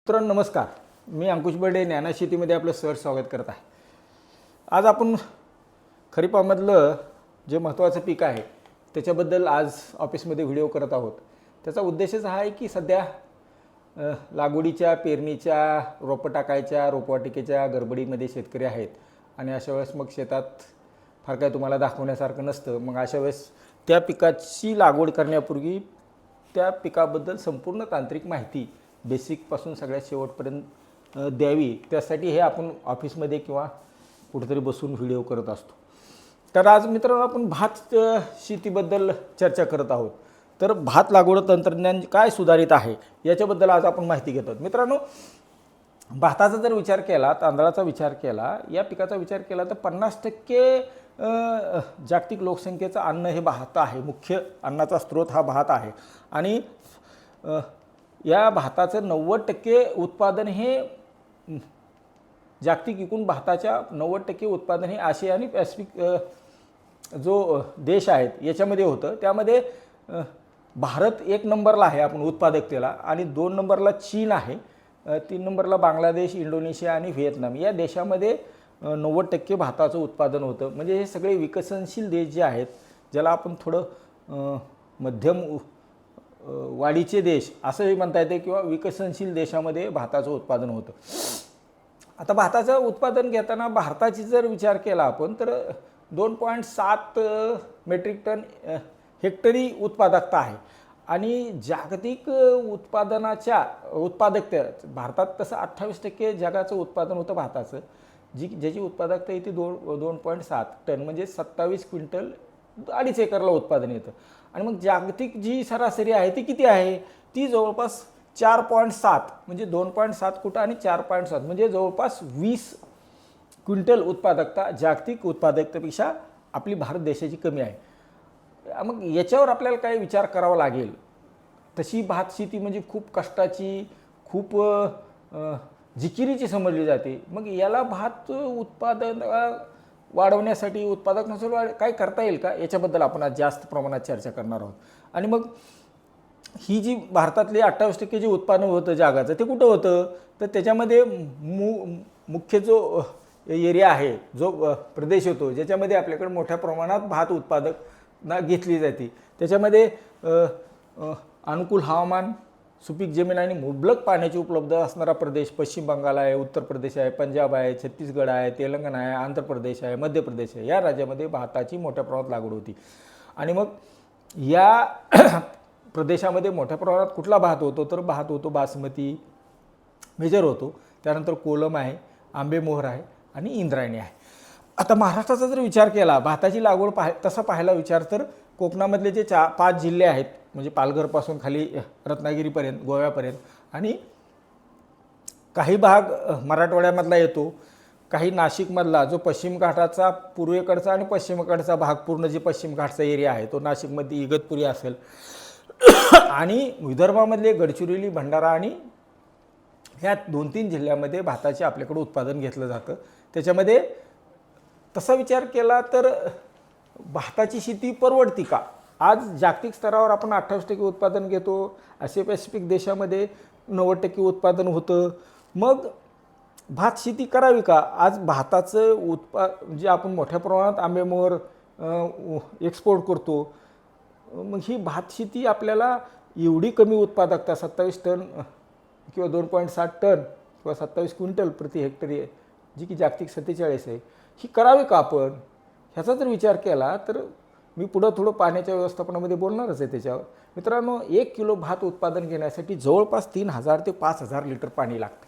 मित्रांनो नमस्कार, मी अंकुश बर्डे ज्ञाना शेतीमध्ये आपलं सहर्ष स्वागत करत आहे। आज आपण खरीपामधलं जे महत्त्वाचं पीक आहे त्याच्याबद्दल आज ऑफिसमध्ये व्हिडिओ करत आहोत। त्याचा उद्देशच हा आहे की सध्या लागवडीच्या पेरणीच्या रोपं टाकायच्या रोपवाटिकेच्या गडबडीमध्ये शेतकरी आहेत आणि अशा वेळेस मग शेतात फार काय तुम्हाला दाखवण्यासारखं नसतं। मग अशा वेळेस त्या पिकाची लागवड करण्यापूर्वी त्या पिकाबद्दल संपूर्ण तांत्रिक माहिती बेसिकपासून सगळ्यात शेवटपर्यंत द्यावी, त्यासाठी हे आपण ऑफिसमध्ये किंवा कुठेतरी बसून व्हिडिओ करत असतो। तर आज मित्रांनो आपण भात शेतीबद्दल चर्चा करत आहोत। तर भात लागवड तंत्रज्ञान काय सुधारित आहे याच्याबद्दल आज आपण माहिती घेतो। मित्रांनो, भाताचा जर विचार केला, तांदळाचा विचार केला, या पिकाचा विचार केला तर 50% जागतिक लोकसंख्येचं अन्न हे भात आहे। मुख्य अन्नाचा स्रोत हा भात आहे आणि या भाताचं 90% उत्पादन हे जागतिक एकूण भाताच्या 90% उत्पादन हे आशिया आणि पॅसिफिक जो देश आहेत याच्यामध्ये होतं। त्यामध्ये भारत 1 नंबरला आहे आपण उत्पादकतेला आणि 2 नंबरला चीन आहे, 3 नंबरला बांगलादेश, इंडोनेशिया आणि व्हिएतनाम या देशामध्ये 90% भाताचं उत्पादन होतं। म्हणजे हे सगळे विकसनशील देश जे आहेत, ज्याला आपण थोडं मध्यम वाढीचे देश असंही म्हणता येते किंवा विकसनशील देशामध्ये भाताचं उत्पादन होतं। आता भाताचं उत्पादन घेताना भारताची जर विचार केला आपण तर 2.7 मेट्रिक टन हेक्टरी उत्पादकता आहे आणि जागतिक उत्पादकता भारतात तसं 28% जगाचं उत्पादन होतं भाताचं, ज्याची उत्पादकता येते 2.7 टन म्हणजे 27 क्विंटल 2.5 एकरला उत्पादन येतं। आणि मग जागतिक जी सरासरी आहे ती किती आहे? ती जवळपास 4.7 म्हणजे 2.7 कुठं आणि 4.7 म्हणजे जवळपास 20 क्विंटल उत्पादकता जागतिक उत्पादकतेपेक्षा आपली भारत देशाची कमी आहे। मग याच्यावर आपल्याला काय विचार करावा लागेल? तशी भात शेती म्हणजे खूप कष्टाची, खूप जिकिरीची समजली जाते। मग याला भात उत्पादन वाढवण्यासाठी उत्पादक नसून काय करता येईल का, याच्याबद्दल आपण आज जास्त प्रमाणात चर्चा करणार आहोत। आणि मग ही जी भारतातली 28% जे उत्पादन होतं जगाचं ते कुठं होतं? तर त्याच्यामध्ये मुख्य जो एरिया आहे, जो प्रदेश होतो ज्याच्यामध्ये आपल्याकडे मोठ्या प्रमाणात भात उत्पादक घेतली जाते, त्याच्यामध्ये अनुकूल हवामान, सुपीक जमीन आणि मुबलक पाण्याची उपलब्ध असणारा प्रदेश पश्चिम बंगाल आहे, उत्तर प्रदेश आहे, पंजाब आहे, छत्तीसगड आहे, तेलंगणा आहे, आंध्र प्रदेश आहे, मध्य प्रदेश आहे। या राज्यामध्ये भाताची मोठ्या प्रमाणात लागवड होती। आणि मग या प्रदेशामध्ये मोठ्या प्रमाणात कुठला भात होतो? तर भात होतो बासमती, मेजर होतो, त्यानंतर कोलम आहे, आंबेमोहर आहे आणि इंद्रायणी आहे। आता महाराष्ट्राचा जर विचार केला भाताची लागवड तसा पाहायला विचार तर कोकणामधले जे 5 जिल्हे आहेत म्हणजे पालघरपासून खाली रत्नागिरीपर्यंत, गोव्यापर्यंत आणि काही भाग मराठवाड्यामधला येतो, काही नाशिकमधला जो पश्चिम घाटाचा पूर्वेकडचा आणि पश्चिमेकडचा भाग, पूर्ण जे पश्चिम घाटचा एरिया आहे तो नाशिकमध्ये इगतपुरी असेल आणि विदर्भामधले गडचिरोली, भंडारा आणि ह्या 2-3 जिल्ह्यामध्ये भाताचे आपल्याकडे उत्पादन घेतलं जातं। त्याच्यामध्ये तसा विचार केला तर भाताची शेती परवडती का? आज जागतिक स्तरावर आपण 28% उत्पादन घेतो, आशिया पॅसिफिक देशामध्ये 90% उत्पादन होतं। मग भात शेती करावी का? आज भाताचं जे आपण मोठ्या प्रमाणात आंबेमोहर एक्सपोर्ट करतो, मग ही भात शेती आपल्याला एवढी कमी उत्पादकता 27 टन किंवा 2.7 टन किंवा 27 क्विंटल प्रति हेक्टरी जी की जागतिक 47 आहे, ही करावी का आपण? ह्याचा जर विचार केला तर मी पुढं थोडं पाण्याच्या व्यवस्थापनामध्ये बोलणारच आहे त्याच्यावर। मित्रांनो, 1 किलो भात उत्पादन घेण्यासाठी जवळपास 3000 ते 5000 लिटर पाणी लागतं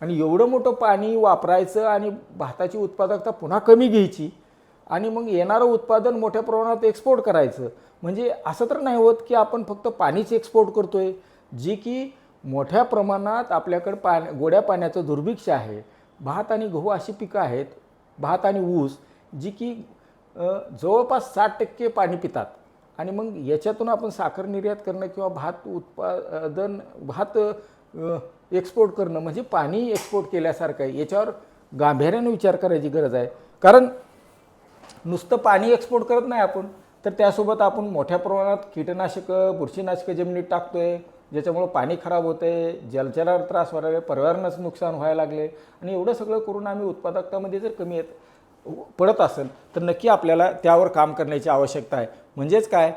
आणि एवढं मोठं पाणी वापरायचं आणि भाताची उत्पादकता पुन्हा कमी घ्यायची आणि मग येणारं उत्पादन मोठ्या प्रमाणात एक्सपोर्ट करायचं। म्हणजे असं तर नाही होत की आपण फक्त पाणीच एक्सपोर्ट करतोय, जे की मोठ्या प्रमाणात आपल्याकडे गोड्या पाण्याचं दुर्भिक्ष आहे। भात आणि गहू अशी पिकं आहेत, भात आणि ऊस, जी की जवळपास 60% पाणी पितात आणि मग याच्यातून आपण साखर निर्यात करणं किंवा भात एक्सपोर्ट करणं म्हणजे पाणी एक्सपोर्ट केल्यासारखं आहे। याच्यावर गांभीर्याने विचार करायची गरज आहे, कारण नुसतं पाणी एक्सपोर्ट करत नाही आपण, तर त्यासोबत आपण मोठ्या प्रमाणात कीटकनाशकं, बुरशीनाशकं जमिनीत टाकतोय, ज्याच्यामुळं पाणी खराब होते, जलचराला त्रास व्हायला लागले, पर्यावरणाच नुकसान व्हायला लागले आणि एवढं सगळं करून आम्ही उत्पादकतामध्ये जर कमी पडत असेल तर नक्की आपल्याला त्यावर काम करण्याची आवश्यकता आहे. म्हणजेच काय,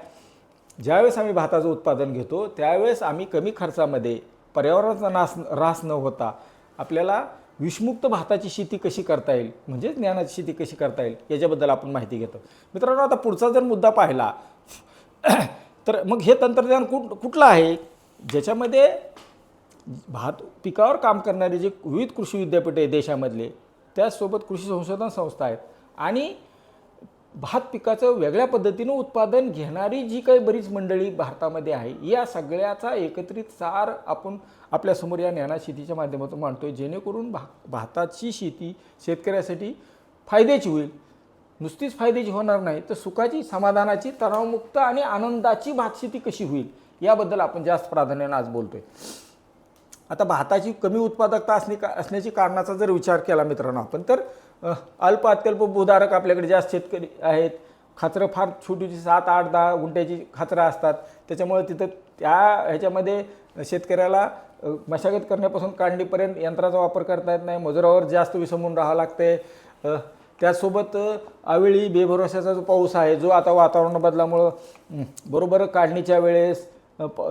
ज्यावेळेस आम्ही भाताचं उत्पादन घेतो त्यावेळेस आम्ही कमी खर्चामध्ये पर्यावरणाचा ऱ्हास न होता आपल्याला विषमुक्त भाताची शेती कशी करता येईल, म्हणजे ज्ञानाची शेती कशी करता येईल याच्याबद्दल आपण माहिती घेतो. मित्रांनो, आता पुढचा जर मुद्दा पाहिला तर मग हे तंत्रज्ञान कुठलं आहे, ज्याच्यामध्ये भात पिकावर काम करणारे जे विविध कृषी विद्यापीठ आहे देशामधले, त्याचसोबत कृषी संशोधन संस्था आहेत आणि भात पिकाचं वेगळ्या पद्धतीनं उत्पादन घेणारी जी काही बरीच मंडळी भारतामध्ये आहे, या सगळ्याचा एकत्रित सार आपण आपल्यासमोर या ज्ञाना शेतीच्या माध्यमातून मांडतोय, जेणेकरून भाताची शेती शेतकऱ्यासाठी फायद्याची होईल. नुसतीच फायद्याची होणार नाही तर सुखाची, समाधानाची, तणावमुक्त आणि आनंदाची भातशेती कशी होईल याबद्दल आपण जास्त प्राधान्याने आज बोलतोय. आता भाताची कमी उत्पादकता असण्याची कारणाचा जर विचार केला मित्रांनो आपण, तर अल्प अत्यल्प भूधारक आपल्याकडे जास्त शेतकरी आहेत. खाचरं फार छोटीची 7, 8, 10 गुंठ्याची खाचरं असतात. त्याच्यामुळे तिथं त्या ह्याच्यामध्ये शेतकऱ्याला मशागत करण्यापासून काढणीपर्यंत यंत्राचा वापर करता येत नाही, मजुरावर जास्त विसंबून राहावं लागते. त्याचसोबत अवेळी बेभरोशाचा जो पाऊस आहे, जो आता वातावरण बदलामुळं बरोबर काढणीच्या वेळेस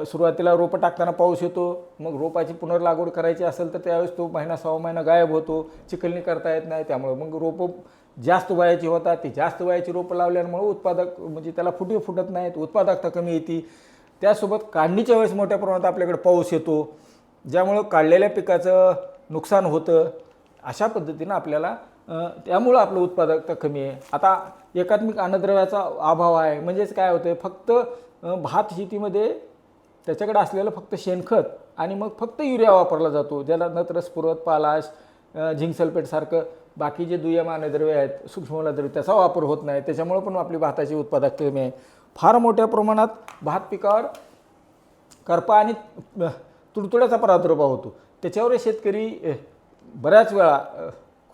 सुरुवातीला रोपं टाकताना पाऊस येतो, मग रोपाची पुनर्लागवड करायची असेल तर त्यावेळेस तो महिना 6 महिना गायब होतो, चिखलणी करता येत नाही. त्यामुळे मग रोपं जास्त वयाची होतात, ती जास्त वयाची रोपं लावल्यामुळे उत्पादक म्हणजे त्याला फुटे फुटत नाहीत, उत्पादकता कमी येते. त्यासोबत काढणीच्या वेळेस मोठ्या प्रमाणात आपल्याकडे पाऊस येतो, ज्यामुळं काढलेल्या पिकाचं नुकसान होतं. अशा पद्धतीनं आपल्याला त्यामुळं आपलं उत्पादकता कमी आहे. आता एकात्मिक अन्नद्रव्याचा अभाव आहे, म्हणजेच काय होतं, फक्त भात शेतीमध्ये त्याच्याकडे असलेलं फक्त शेणखत आणि मग फक्त युरिया वापरला जातो, ज्याला नत्र, स्फुरद, पालाश, झिंक सल्फेटसारखं बाकी जे दुय्यम अन्नद्रव्य आहेत, सूक्ष्म अन्नद्रव्य, त्याचा वापर होत नाही. त्याच्यामुळे पण आपली भाताची उत्पादकता कमी आहे. फार मोठ्या प्रमाणात भात पिकावर करपा आणि तुडतुड्याचा प्रादुर्भाव होतो. त्याच्यावर शेतकरी बऱ्याच वेळा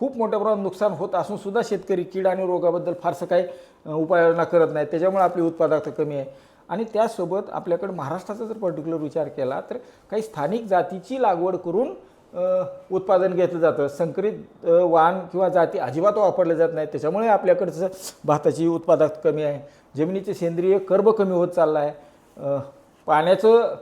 खूप मोठ्या प्रमाणात नुकसान होत असून सुद्धा शेतकरी कीड आणि रोगाबद्दल फारसं काही उपाययोजना करत नाही. त्याच्यामुळे आपली उत्पादकता कमी आहे. आणि त्याचसोबत आपल्याकडे महाराष्ट्राचा जर पर्टिक्युलर विचार केला तर काही स्थानिक जातीची लागवड करून उत्पादन घेतलं जातं. संकरित वाण किंवा जाती अजिबात वापरले जात नाही. त्याच्यामुळे आपल्याकडचं भाताची उत्पादकता कमी आहे. जमिनीचे सेंद्रिय कर्ब कमी होत चालला आहे. पाण्याचं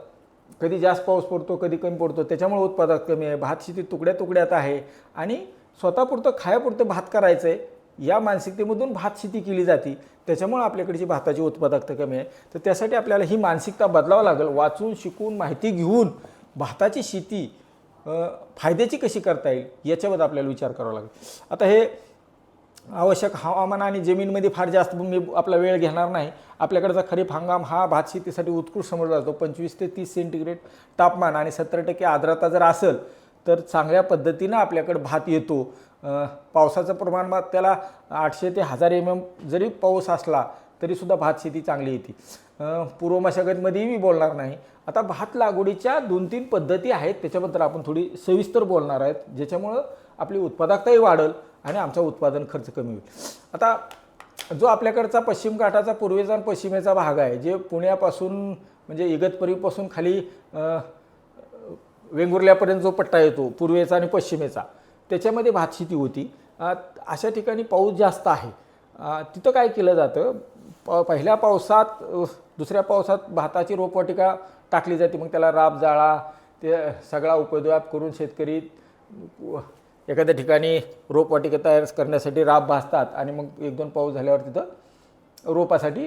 कधी जास्त पाऊस पडतो, कधी कमी पडतो, त्याच्यामुळे उत्पादकता कमी आहे. भात शेती तुकड्या तुकड्यात आहे आणि स्वतःपुरतं खायापुरतं भात करायचं आहे या मानसिकतेमधून भात शेती केली जाते. त्याच्यामुळे आपल्याकडची भाताची उत्पादकता कमी आहे. तर त्यासाठी आपल्याला ही मानसिकता बदलावं लागेल. वाचून शिकून माहिती घेऊन भाताची शेती फायद्याची कशी करता येईल याच्याबद्दल आपल्याला विचार करावा लागेल. आता हे आवश्यक हवामान आणि जमीनमध्ये फार जास्त मी आपला वेळ घेणार नाही. आपल्याकडचा खरीप हंगाम हा भात शेतीसाठी उत्कृष्ट समजला जातो. 25 ते 30 सेंटीग्रेड तापमान आणि 70% आर्द्रता जर असेल तर चांगल्या पद्धतीनं आपल्याकडे भात येतो. पावसाचं प्रमाण मग त्याला 800 ते 1000 mm जरी पाऊस असला तरीसुद्धा भात शेती चांगली येते. पूर्व मशागतमध्येही मी बोलणार नाही. आता भात लागवडीच्या 2-3 पद्धती आहेत, त्याच्याबद्दल आपण थोडी सविस्तर बोलणार आहेत, ज्याच्यामुळं आपली उत्पादकताही वाढेल आणि आमचा उत्पादन खर्च कमी होईल. आता जो आपल्याकडचा पश्चिम घाटाचा पूर्वेचा आणि पश्चिमेचा भाग आहे, जे पुण्यापासून म्हणजे इगतपुरीपासून खाली वेंगुर्ल्यापर्यंत जो पट्टा येतो पूर्वेचा आणि पश्चिमेचा, त्याच्यामध्ये भात शेती होती. अशा ठिकाणी पाऊस जास्त आहे. तिथं काय केलं जातं, पहिल्या पावसात दुसऱ्या पावसात भाताची रोपवाटिका टाकली जाते. मग त्याला राब जाळा ते सगळा उपद्व्याप करून शेतकरी एखाद्या ठिकाणी रोपवाटिका तयार करण्यासाठी राब भासतात आणि मग 1-2 पाऊस झाल्यावर तिथं रोपासाठी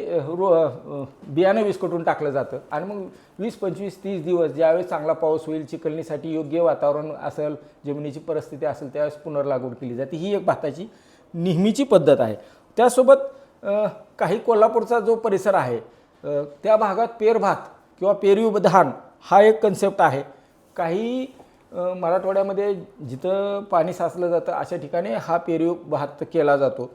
बियाणं विस्कटून टाकलं जातं. आणि मग 20, 25, 30 दिवस ज्यावेळेस चांगला पाऊस होईल, चिखलणीसाठी योग्य वातावरण असेल, जमिनीची परिस्थिती असेल, त्यावेळेस पुनर्लागवड केली जाते. ही एक भाताची नेहमीची पद्धत आहे. त्यासोबत काही कोल्हापूरचा जो परिसर आहे त्या भागात पेरभात किंवा पेरीव धान हा एक कन्सेप्ट आहे. काही मराठवाड्यामध्ये जिथं पाणी साचलं जातं अशा ठिकाणी हा पेरीव भात केला जातो.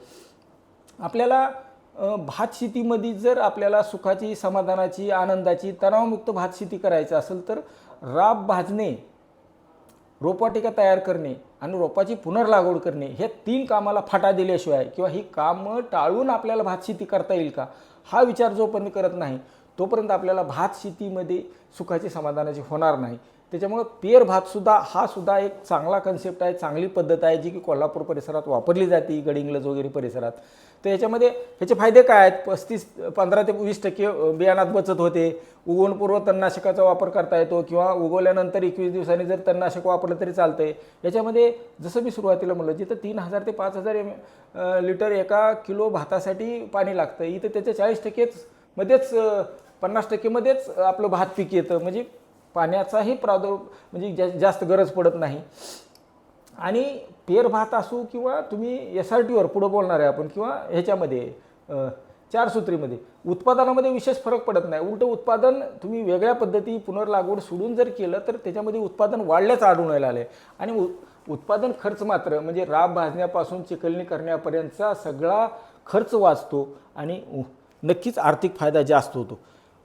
आपल्याला भात शेतीमध्ये जर आपल्याला सुखाची, समाधानाची, आनंदाची, तणावमुक्त भात शेती करायची असेल तर राब भाजणे, रोपवाटिका तयार करणे आणि रोपाची पुनर्लागवड करणे हे 3 कामाला फाटा दिल्याशिवाय किंवा ही कामं टाळून आपल्याला भात शेती करता येईल का, हा विचार जोपर्यंत करत नाही तोपर्यंत आपल्याला भात शेतीमध्ये सुखाची समाधानाची होणार नाही. त्याच्यामुळं पेर भातसुद्धा हा सुद्धा एक चांगला कन्सेप्ट आहे, चांगली पद्धत आहे जी की कोल्हापूर परिसरात वापरली जाते, गडिंग्लज वगैरे परिसरात. तर याच्यामध्ये ह्याचे फायदे काय आहेत? 15 ते 20% बियाणात बचत होते. उगवणपूर्व तणनाशकाचा वापर करता येतो किंवा उगवल्यानंतर 21 दिवसांनी जर तणनाशक वापरलं तरी चालतंय. याच्यामध्ये जसं मी सुरुवातीला म्हणलं, जिथं 3000 ते 5000 लिटर एका किलो भातासाठी पाणी लागतं, इथं त्याच्या 40% मध्येच 50% मध्येच आपलं भात पीक येतं. म्हणजे पाण्याचाही म्हणजे जास्त गरज पडत नाही. आणि पेर भात असू किंवा तुम्ही SRTवर पुढं बोलणार आहे आपण, किंवा ह्याच्यामध्ये 4 सूत्रीमध्ये उत्पादनामध्ये विशेष फरक पडत नाही. उलटं उत्पादन तुम्ही वेगळ्या पद्धती पुनर्लागवड सोडून जर केलं तर त्याच्यामध्ये उत्पादन वाढल्याचं आढळून आलं आहे. आणि उत्पादन खर्च मात्र म्हणजे राब भाजण्यापासून चिकलणी करण्यापर्यंतचा सगळा खर्च वाचतो आणि नक्कीच आर्थिक फायदा जास्त होतो.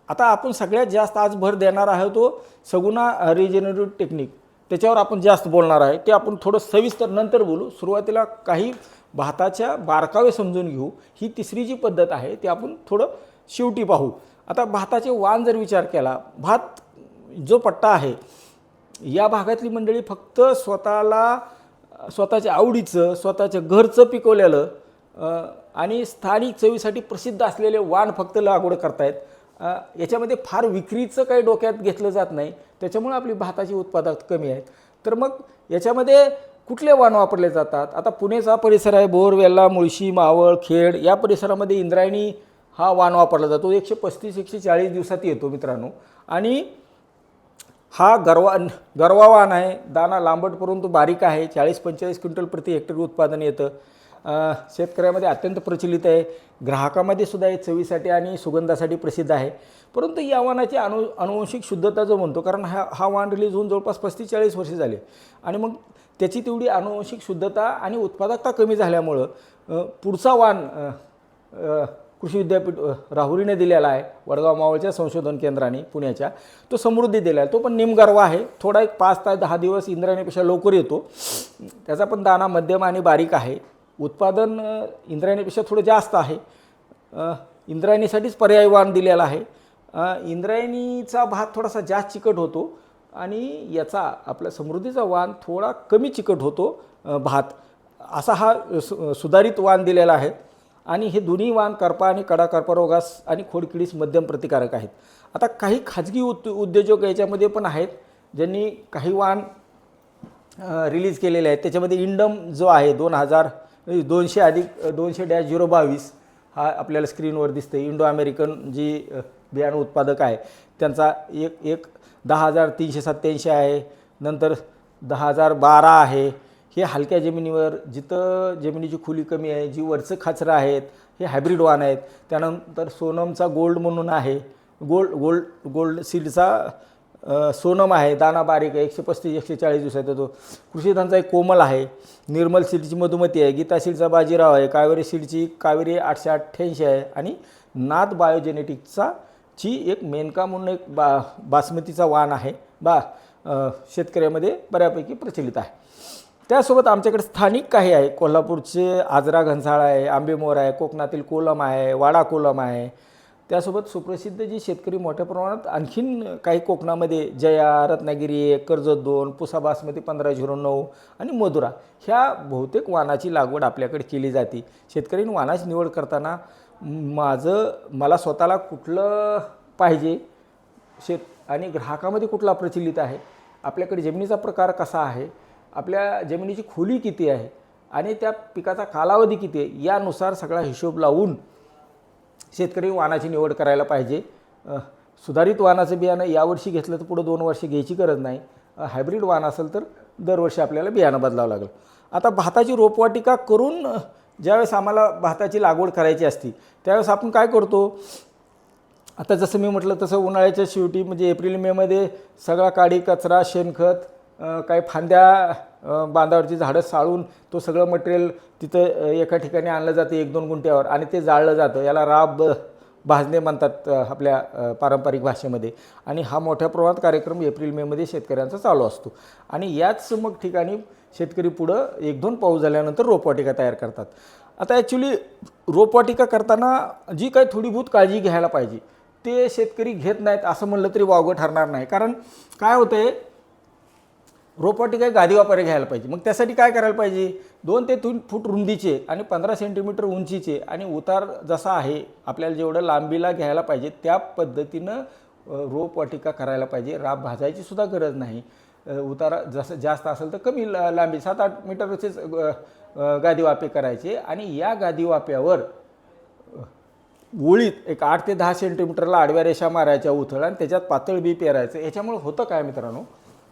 आता आपण सगळ्यात जास्त आज भर देणार आहोत तो सगुणा रिजेनरेटिव्ह टेक्निक, त्याच्यावर आपण जास्त बोलणार आहे. ते आपण थोडं सविस्तर नंतर बोलू. सुरुवातीला काही भाताच्या बारकावे समजून घेऊ. ही तिसरी जी पद्धत आहे ती आपण थोडं शेवटी पाहू. आता भाताचे वाण जर विचार केला, भात जो पट्टा आहे या भागातली मंडळी फक्त स्वतःच्या आवडीचं, स्वतःच्या घरचं पिकवलेलं आणि स्थानिक चवीसाठी प्रसिद्ध असलेले वाण फक्त लागवड करतायत. याच्यामध्ये फार विक्रीचं काही डोक्यात घेतलं जात नाही. त्याच्यामुळे आपली भाताची उत्पादकता कमी आहेत. तर मग याच्यामध्ये कुठले वाण वापरले जातात? आता पुणेचा परिसर आहे, बोर, वेल्हा, मुळशी, मावळ, खेड या परिसरामध्ये इंद्रायणी हा वाण वापरला जातो. 135-140 दिवसात येतो मित्रांनो. आणि हा गरवा वाण आहे. दाना लांबट परंतु बारीक आहे. 40-45 क्विंटल प्रति हेक्टर उत्पादन येतं. शेतकऱ्यामध्ये अत्यंत प्रचलित आहे. ग्राहकामध्ये सुद्धा हे चवीसाठी आणि सुगंधासाठी प्रसिद्ध आहे. परंतु या वाणाची अनुवंशिक शुद्धता जो म्हणतो, कारण हा वाण रिलीज होऊन जवळपास 35-40 वर्षे झाले आणि मग त्याची तेवढी अनुवंशिक शुद्धता आणि उत्पादकता कमी झाल्यामुळं पुढचा वाण कृषी विद्यापीठ राहुरीने दिलेला आहे, वडगाव मावळच्या संशोधन केंद्राने पुण्याच्या, तो समृद्धी दिला आहे. तो पण निमगरवा आहे. थोडा एक 5 ते 10 दिवस इंद्रायणीपेक्षा लवकर येतो. त्याचा पण दाना मध्यम आणि बारीक आहे. उत्पादन इंद्रायणीपेक्षा थोडं जास्त आहे. इंद्रायणीसाठीच पर्यायी वाण दिलेला आहे. इंद्रायणीचा भात थोडासा जास्त चिकट होतो आणि याचा आपला समृद्धीचा वाण थोडा कमी चिकट होतो भात. असा हा सुधारित वाण दिलेला आहे. आणि हे दोन्ही वाण करपा आणि कडा कर्करोगास आणि खोडकिडीस मध्यम प्रतिकारक आहेत. आता काही खाजगी उद्योजक याच्यामध्ये पण आहेत ज्यांनी काही वाण रिलीज केलेले आहेत. त्याच्यामध्ये इंडम जो आहे 200-200-022 हा आपल्याला स्क्रीनवर दिसते. इंडो अमेरिकन जी बियाणं उत्पादक आहे त्यांचा एक 10,387 आहे. नंतर 10,012 आहे. हे हलक्या जमिनीवर जिथं जमिनीची खोली कमी आहे, जी वरचं खाचरं आहेत, हे हायब्रिड वाण आहेत. त्यानंतर सोनमचा गोल्ड म्हणून आहे. गोल्ड सीडचा सोनम आहे. दाना बारीक आहे. 135-140 दिवसात येतो. कृषीधनचा एक कोमल आहे. निर्मल सीडची मधुमती आहे. गीता सीडचा बाजीराव आहे. कावेरी सीडची कावेरी 888 आहे. आणि नाथ बायोजेनेटिक्सचा एक मेनका म्हणून एक बासमतीचा वाण आहे. शेतकऱ्यामध्ये बऱ्यापैकी प्रचलित आहे. त्यासोबत आमच्याकडे स्थानिक काही आहे. कोल्हापूरचे आजरा घनसाळ आहे, आंबेमोर आहे, कोकणातील कोलम आहे, वाडा कोलम आहे. त्यासोबत सुप्रसिद्ध जी शेतकरी मोठ्या प्रमाणात आणखीन काही कोकणामध्ये जया, रत्नागिरी, कर्जत 2, पुसा बासमती 1509 आणि मधुरा ह्या बहुतेक वाणाची लागवड आपल्याकडे केली जाते. शेतकऱ्यांनी वाणाची निवड करताना मला स्वतःला कुठलं पाहिजे आणि ग्राहकामध्ये कुठला प्रचलित आहे, आपल्याकडे जमिनीचा प्रकार कसा आहे, आपल्या जमिनीची खोली किती आहे आणि त्या पिकाचा कालावधी किती आहे, यानुसार सगळा हिशोब लावून शेतकरी वाणाची निवड करायला पाहिजे. सुधारित वाणाचं बियाणं यावर्षी घेतलं तर पुढं 2 वर्षे घ्यायची गरज नाही. हायब्रिड वाण असेल तर दरवर्षी आपल्याला बियाणं बदलावं लागेल. आता भाताची रोपवाटिका करून ज्यावेळेस आम्हाला भाताची लागवड करायची असती त्यावेळेस आपण काय करतो, आता जसं मी म्हटलं तसं उन्हाळ्याच्या शेवटी म्हणजे एप्रिल-मेमध्ये सगळा काडी कचरा, शेणखत, काही फांद्या बांधावरची झाडं साळून तो सगळं मटेरियल तिथं एका ठिकाणी आणलं जातं 1-2 गुंठ्यावर आणि ते जाळलं जातं. याला राब भाजणे म्हणतात आपल्या पारंपरिक भाषेमध्ये. आणि हा मोठ्या प्रमाणात कार्यक्रम एप्रिल-मेमध्ये शेतकऱ्यांचा चालू असतो. आणि याच मग ठिकाणी शेतकरी पुढं 1-2 पाऊस झाल्यानंतर रोपवाटिका तयार करतात. आता ॲक्च्युली रोपवाटिका करताना जी काही थोडीभूत काळजी घ्यायला पाहिजे, ते शेतकरी घेत नाहीत असं म्हणलं तरी वावगं ठरणार नाही. कारण काय होतं आहे, रोपवाटिका गादी वापरायला घ्यायला पाहिजे. मग त्यासाठी काय करायला पाहिजे, 2 ते 3 फूट रुंदीचे आणि 15 सेंटीमीटर उंचीचे आणि उतार जसा आहे आपल्याला जेवढं लांबीला घ्यायला पाहिजे त्या पद्धतीनं रोपवाटिका करायला पाहिजे. राब भाजायची सुद्धा गरज नाही. उतारा जसं जास्त असेल तर कमी लांबी 7-8 मीटरचेच गादी वाफे करायचे आणि या गादी वाफ्यावर ओळीत एक 8 ते 10 सेंटीमीटरला आडव्या रेषा मारायच्या उथळ आणि त्याच्यात पातळ बी पेरायचं. याच्यामुळे होतं काय मित्रांनो,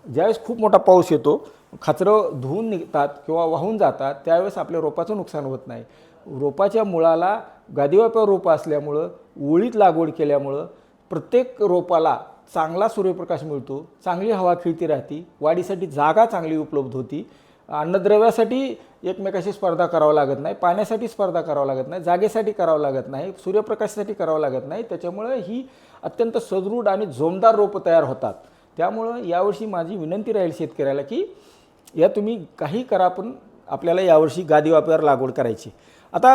ज्यावेळेस खूप मोठा पाऊस येतो, खाचरं धुवून निघतात किंवा वाहून जातात, त्यावेळेस आपल्या रोपाचं नुकसान होत नाही. रोपाच्या मुळाला गादीवाप्यावर रोपं असल्यामुळं, ओळीत लागवड केल्यामुळं प्रत्येक रोपाला चांगला सूर्यप्रकाश मिळतो, चांगली हवा खेळती राहती, वाढीसाठी जागा चांगली उपलब्ध होती, अन्नद्रव्यासाठी एकमेकाशी स्पर्धा करावं लागत नाही, पाण्यासाठी स्पर्धा करावं लागत नाही, जागेसाठी करावं लागत नाही, सूर्यप्रकाशासाठी करावं लागत नाही. त्याच्यामुळं ही अत्यंत सदृढ आणि जोमदार रोपं तयार होतात. त्यामुळं यावर्षी माझी विनंती राहील शेतकऱ्याला की या तुम्ही काही करा, पण आपल्याला यावर्षी गादी वाफ्यावर लागवड करायची. आता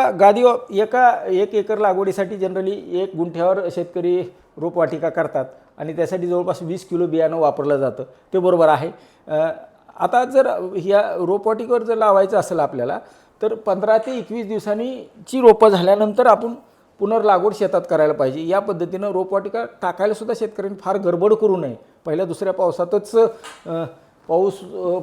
एक एकर लागवडीसाठी जनरली 1 गुंठ्यावर शेतकरी रोपवाटिका करतात आणि त्यासाठी जवळपास 20 किलो बियाणं वापरलं जातं. ते बरोबर आहे. आता जर ह्या रोपवाटिकेवर जर लावायचं असेल आपल्याला तर 15 ते 21 दिवसांची रोपं झाल्यानंतर आपण पुनर्लागवड शेतात करायला पाहिजे. या पद्धतीनं रोपवाटिका टाकायला सुद्धा शेतकऱ्यांनी फार गडबड करू नये. पहिल्या दुसऱ्या पावसातच पाऊस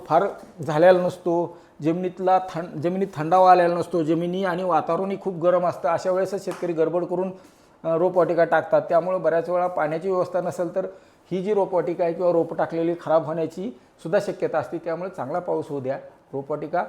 फार झालेला नसतो, जमिनीत थंडावा आलेला नसतो, जमिनी आणि वातावरणही खूप गरम असतं. अशा वेळेसच शेतकरी गडबड करून रोपवाटिका टाकतात. त्यामुळे बऱ्याच वेळा पाण्याची व्यवस्था नसेल तर ही जी रोपवाटिका आहे किंवा रोपं टाकलेली खराब होण्याची सुद्धा शक्यता असते. त्यामुळे चांगला पाऊस होऊ द्या, रोपवाटिका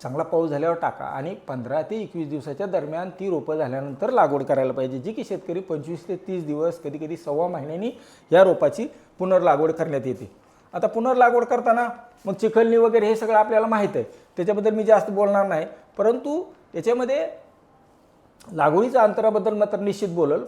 चांगला पाऊस झाल्यावर टाका आणि 15 ते 21 दिवसाच्या दरम्यान ती रोपं झाल्यानंतर लागवड करायला पाहिजे, जी की शेतकरी 25 ते 30 दिवस कधी सव्वा महिन्यांनी या रोपाची पुनर्लागवड करण्यात येते. आता पुनर्लागवड करताना मग चिखलणी वगैरे हे सगळं आपल्याला माहीत आहे, त्याच्याबद्दल मी जास्त बोलणार नाही. परंतु याच्यामध्ये लागवडीच्या अंतराबद्दल मात्र निश्चित बोलल.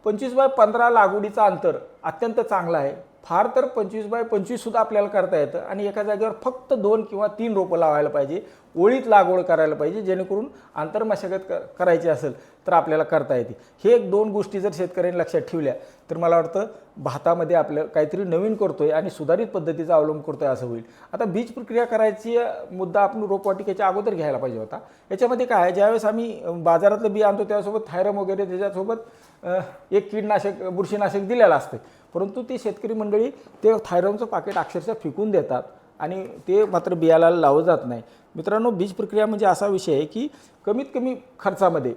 25x15 लागवडीचं अंतर अत्यंत चांगलं आहे. फार तर 25x25 सुद्धा आपल्याला करता येतं आणि एका जागेवर फक्त 2 किंवा 3 रोपं लावायला पाहिजे. ओळीत लागवड करायला पाहिजे, जेणेकरून आंतरमशागत करायची असेल तर आपल्याला करता येते. हे 2 गोष्टी जर शेतकऱ्यांनी लक्षात ठेवल्या तर मला वाटतं भातामध्ये आपलं काहीतरी नवीन करतोय आणि सुधारित पद्धतीचा अवलंब करतोय असं होईल. आता बीज प्रक्रिया करायची मुद्दा आपण रोपवाटिकेच्या अगोदर घ्यायला पाहिजे होता. याच्यामध्ये काय आहे, ज्यावेळेस आम्ही बाजारातलं बी आणतो त्यासोबत थायरम वगैरे त्याच्यासोबत एक कीडनाशक बुरशीनाशक दिलेलं असते. परंतु ती शेतकरी मंडळी ते थायरमचं पाकिट अक्षरशः फेकून देतात आणि ते मात्र बियाला लावलं जात नाही. मित्रांनो, बीज प्रक्रिया म्हणजे असा विषय आहे की कमीत कमी खर्चामध्ये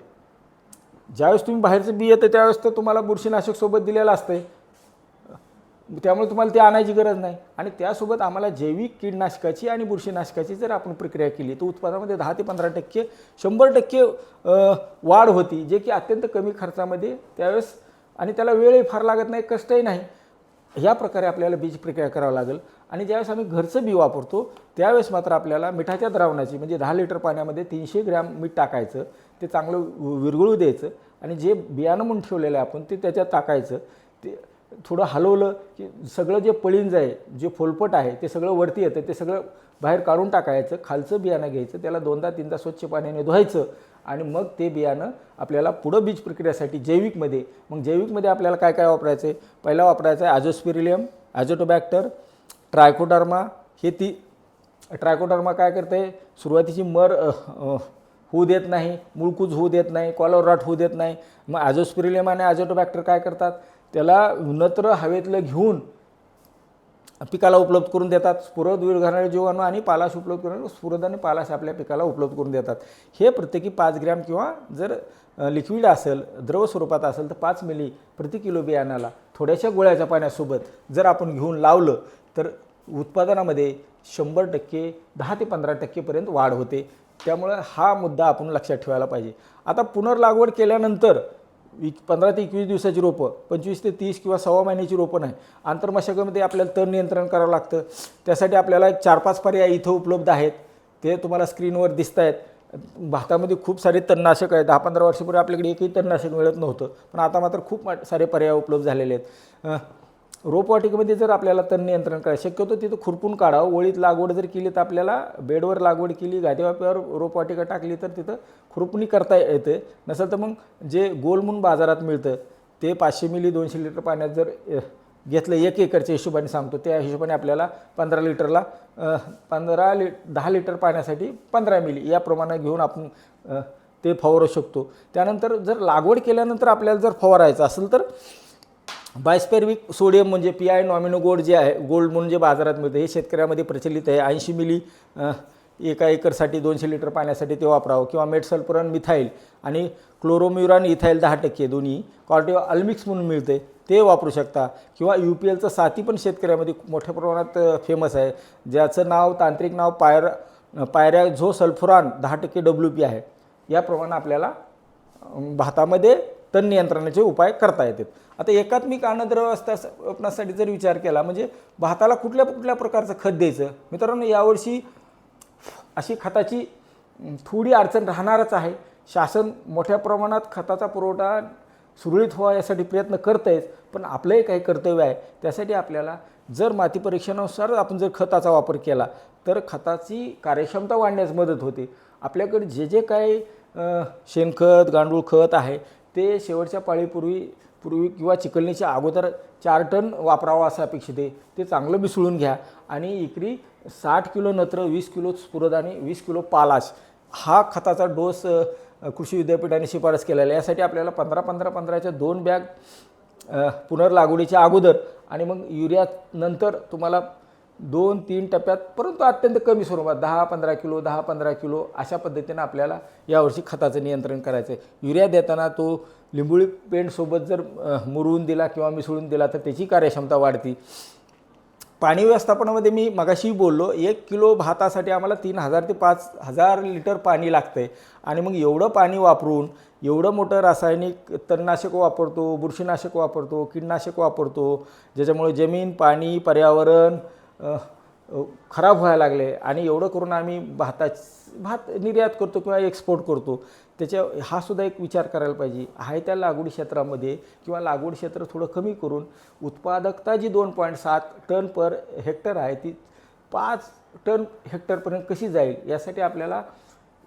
ज्यावेळेस तुम्ही बाहेरचं बी येतं त्यावेळेस तर तुम्हाला बुरशीनाशक सोबत दिलेलं असतं, त्यामुळे तुम्हाला ते आणायची गरज नाही. आणि त्यासोबत आम्हाला जैविक कीडनाशकाची आणि बुरशीनाशकाची जर आपण प्रक्रिया केली तर उत्पादनामध्ये 10 ते 15% 100% वाढ होती, जे की अत्यंत कमी खर्चामध्ये त्यावेळेस आणि त्याला वेळही फार लागत नाही, कष्टही नाही. ह्या प्रकारे आपल्याला बीज प्रक्रिया करावं लागेल. आणि ज्यावेळेस आम्ही घरचं बी वापरतो त्यावेळेस मात्र आपल्याला मिठाच्या द्रावणाची म्हणजे 10 लिटर पाण्यामध्ये 300 ग्रॅम मीठ टाकायचं, ते चांगलं विरघळू द्यायचं आणि जे बियाणं म्हणून ठेवलेलं आहे आपण ते त्याच्यात टाकायचं. ते थोडं हलवलं की सगळं जे पळींज आहे, जे फोलपट आहे ते सगळं वरती येतं, ते सगळं बाहेर काढून टाकायचं. खालचं बियाणं घ्यायचं, त्याला 2दा-3दा स्वच्छ पाण्याने धुवायचं आणि मग ते बियाणं आपल्याला पुढं बीज प्रक्रियेसाठी जैविकमध्ये, मग जैविकमध्ये आपल्याला काय काय वापरायचं आहे, पहिला वापरायचं आहे आझोस्पिरिलियम, ॲझोटोबॅक्टर, ट्रायकोडर्मा. ट्रायकोडर्मा काय करते, सुरुवातीची मर होऊ देत नाही, मुळकूज होऊ देत नाही, कॉलर रॉट होऊ देत नाही. मग ॲझोस्पिरिलियम आणि ॲझोटोबॅक्टर काय करतात, त्याला नत्र हवेतलं घेऊन पिकाला उपलब्ध करून देतात. स्फुरद विरघळणारे जीवाणू आणि पालाश उपलब्ध करून स्फुरद आणि पालाश आपल्या पिकाला उपलब्ध करून देतात. हे प्रत्येकी 5 ग्रॅम किंवा जर लिक्विड असेल, द्रव स्वरूपात असेल तर 5 मिली प्रति किलो बियाणाला थोड्याशा गोळ्याच्या पाण्यासोबत जर आपण घेऊन लावलं तर उत्पादनामध्ये 100% 10 ते 15% वाढ होते. त्यामुळे हा मुद्दा आपण लक्षात ठेवायला पाहिजे. आता पुनर्लागवड केल्यानंतर 15 ते 21 दिवसाची रोपं, 25 ते 30 किंवा सव्वा महिन्याची रोपं नाही. आंतरमशागतीमध्ये आपल्याला तण नियंत्रण करावं लागतं. त्यासाठी आपल्याला 4-5 पर्याय इथं उपलब्ध आहेत, ते तुम्हाला स्क्रीनवर दिसत आहेत. भातामध्ये खूप सारे तणनाशक आहेत. 10-15 वर्षापूर्वी आपल्याकडे एकही तणनाशक मिळत नव्हतं, पण आता मात्र खूप सारे पर्याय उपलब्ध झालेले आहेत. रोपवाटिकेमध्ये जर आपल्याला तण नियंत्रण करायचं शक्यतो तिथं खुरपून काढावं. ओळीत लागवड जर केली तर आपल्याला बेडवर लागवड केली, गादीवाफ्यावर रोपवाटिका टाकली तर तिथं खुरपणी करता येते. नसेल तर मग जे गोल म्हणून बाजारात मिळतं ते 500 मिली 200 लिटर पाण्यात जर घेतलं 1 एकरच्या हिशोबाने सांगतो, त्या हिशोबाने आपल्याला 15 लिटरला 10 लिटर पाण्यासाठी 15 मिली या प्रमाणात घेऊन आपण ते फवारू शकतो. त्यानंतर जर लागवड केल्यानंतर आपल्याला जर फवारायचं असेल तर बायस्पेरविक सोडियम म्हणजे PI नॉमिनो गोल्ड जे आहे, गोल्ड म्हणून जे बाजारात मिळतं, हे शेतकऱ्यामध्ये प्रचलित आहे. 80 मिली एका एकरसाठी 200 लिटर पाण्यासाठी ते वापरावं. किंवा मेटसल्फरन मिथाईल आणि क्लोरोम्युरान इथाईल 10% दोन्ही कॉर्टिवा अल्मिक्स म्हणून मिळते, ते वापरू शकता. किंवा UPLचं साथी पण शेतकऱ्यामध्ये मोठ्या प्रमाणात फेमस आहे, ज्याचं नाव तांत्रिक नाव पायरॅझोसल्फुरान 10% WP आहे. याप्रमाणे आपल्याला भातामध्ये तण नियंत्रणाचे उपाय करता येतात. आता एकात्मिक अन्नद्रव्य व्यवस्थापनासाठी जर विचार केला म्हणजे भाताला कुठल्या कुठल्या प्रकारचं खत द्यायचं, मित्रांनो यावर्षी अशी खताची थोडी अडचण राहणारच आहे. शासन मोठ्या प्रमाणात खताचा पुरवठा सुरळीत व्हावा यासाठी प्रयत्न करत आहेच, पण आपलंही काही कर्तव्य आहे. त्यासाठी आपल्याला जर माती परीक्षणानुसार आपण जर खताचा वापर केला तर खताची कार्यक्षमता वाढण्यास मदत होते. आपल्याकडे जे जे काही शेणखत गांडूळ खत आहे ते शेवटच्या पाळीपूर्वी किंवा चिकलणीच्या अगोदर 4 टन वापरावा असं अपेक्षित आहे. ते चांगलं मिसळून घ्या आणि एकरी 60 किलो नत्र, 20 किलो स्फुरद आणि 20 किलो पालाश हा खताचा डोस कृषी विद्यापीठाने शिफारस केलेला आहे. यासाठी आपल्याला 15-15-15च्या 2 बॅग पुनर्लागवडीच्या अगोदर आणि मग युरिया नंतर तुम्हाला 2-3 टप्प्यात, परंतु अत्यंत कमी स्वरूपात 10-15 किलो 10-15 किलो अशा पद्धतीने आपल्याला यावर्षी खताचं नियंत्रण करायचं आहे. युरिया देताना तो लिंबोळी पेंटसोबत जर मुरवून दिला किंवा मिसळून दिला तर त्याची कार्यक्षमता वाढते. पाणी व्यवस्थापनामध्ये मी मगाशी बोललो 1 किलो भातासाठी आम्हाला 3000 ते 5000 लिटर पाणी लागतं आहे. आणि मग एवढं पाणी वापरून एवढं मोठं रासायनिक तणनाशक वापरतो, बुरशीनाशक वापरतो, कीटनाशक वापरतो, ज्याच्यामुळे जमीन, पाणी, पर्यावरण खराब व्हायला लागले. आणि एवढं करून आम्ही भात निर्यात करतो किंवा एक्सपोर्ट करतो. हा सुद्धा एक विचार करायला पाहिजे. आहे त्या लागवडी क्षेत्रामध्ये किंवा लागवड क्षेत्र थोडं कमी करून उत्पादकता जी 2.7 टन पर हेक्टर आहे ती 5 टन हेक्टरपर्यंत कशी जाईल यासाठी आपल्याला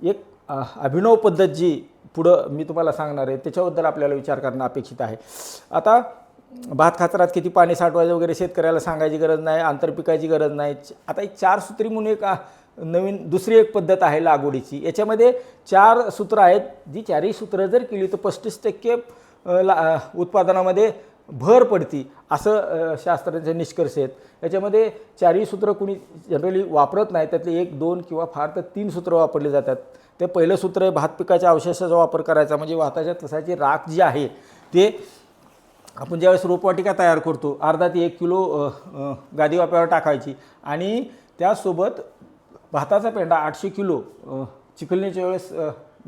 एक अभिनव पद्धत जी पुढं मी तुम्हाला सांगणार आहे त्याच्याबद्दल आपल्याला विचार करणं अपेक्षित आहे. आता भात खाचरात किती पाणी साठवायचं वगैरे शेतकऱ्याला सांगायची गरज नाही, आंतरपिकाची गरज नाही. आता एक 4 सूत्री म्हणून एक नवीन दुसरी एक पद्धत आहे लागवडीची. याच्यामध्ये 4 सूत्र आहेत, जी 4ही सूत्र जर केली तर 35% उत्पादनामध्ये भर पडती असं शास्त्रज्ञांचे निष्कर्ष आहेत. याच्यामध्ये 4ही सूत्र कुणी जनरली वापरत नाही, त्यातले 1, 2 किंवा फार तर 3 सूत्र वापरले जातात. ते पहिलं सूत्र आहे भात पिकाच्या अवशेषाचा वापर करायचा, म्हणजे भाताच्या तसाची राख जी आहे ते आपण ज्यावेळेस रोपवाटिका तयार करतो अर्धा ते 1 किलो गादी वाप्यावर टाकायची आणि त्यासोबत भाताचा पेंडा 800 किलो चिखलणीच्या वेळेस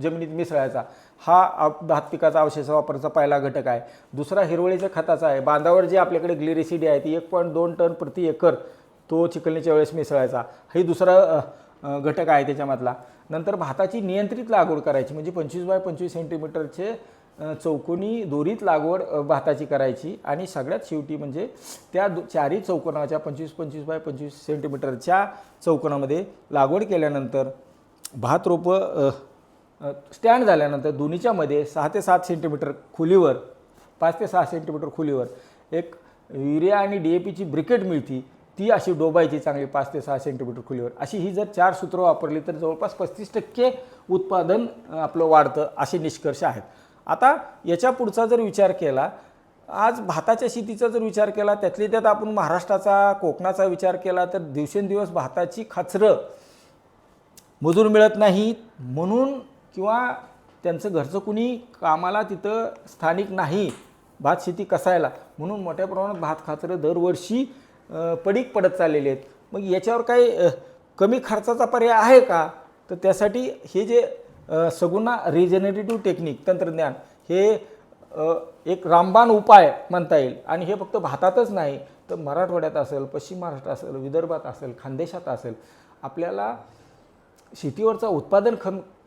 जमिनीत मिसळायचा. हा भात पिकाचा अवशेष वापराचा पहिला घटक आहे. दुसरा हिरवळीच्या खताचा आहे. बांधावर जे आपल्याकडे ग्लिरिसिडी आहे ती 1.2 टन प्रति एकर तो चिखलणीच्या वेळेस मिसळायचा. ही दुसरा घटक आहे त्याच्यामधला. नंतर भाताची नियंत्रित लागवड करायची, म्हणजे 25 बाय 25 सेंटीमीटरचे चौकोनी दोरीत लागवड भाताची करायची. आणि सगळ्यात शेवटी म्हणजे त्या 4ही चौकोनाच्या 25-25 बाय 25 सेंटीमीटरच्या चौकोनामध्ये लागवड केल्यानंतर भात रोपं स्टँड झाल्यानंतर दोन्हीच्या मध्ये 6 ते 7 सेंटीमीटर खोलीवर 5 ते 6 सेंटीमीटर खोलीवर एक युरिया आणि DAPची ब्रिकेट मिळती, ती अशी डोबायची चांगली 5 ते 6 सेंटीमीटर खोलीवर. अशी ही जर 4 सूत्र वापरली तर जवळपास 35% उत्पादन आपलं वाढतं असे निष्कर्ष आहेत. आता याच्या पुढचा जर विचार केला, आज भाताच्या शेतीचा जर विचार केला, त्यातली त्यात आपण महाराष्ट्राचा कोकणाचा विचार केला तर दिवसेंदिवस भाताची खाचरं मजूर मिळत नाहीत म्हणून किंवा त्यांचं घरचं कुणी कामाला तिथं स्थानिक नाही भात शेती कसायला म्हणून मोठ्या प्रमाणात भात खाचरं दरवर्षी पडीक पडत चाललेले आहेत. मग याच्यावर काही कमी खर्चाचा पर्याय आहे का? तर त्यासाठी हे जे सगुणा रिजेनरेटिव्ह टेक्निक तंत्रज्ञान हे एक रामबाण उपाय म्हणता येईल. आणि हे फक्त भातातच नाही तर मराठवाड्यात असेल, पश्चिम महाराष्ट्र असेल, विदर्भात असेल, खानदेशात असेल, आपल्याला शेतीवरचा उत्पादन